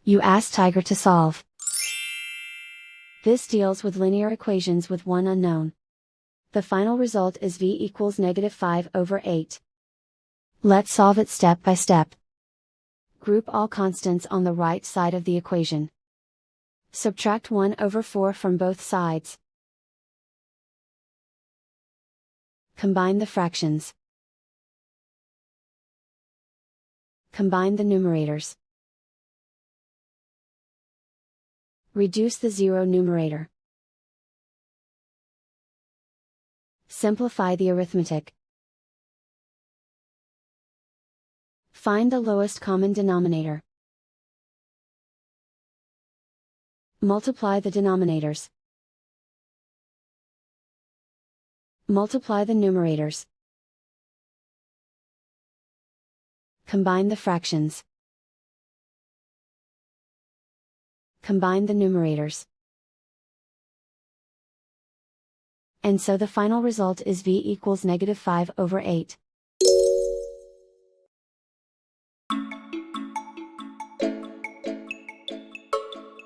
You ask Tiger to solve. This deals with linear equations with one unknown. The final result is v equals -5/8. Let's solve it step by step. Group all constants on the right side of the equation. Subtract 1/4 from both sides. Combine the fractions. Combine the numerators. Reduce the zero numerator. Simplify the arithmetic. Find the lowest common denominator. Multiply the denominators. Multiply the numerators. Combine the fractions. Combine the numerators. And so the final result is v equals -5/8.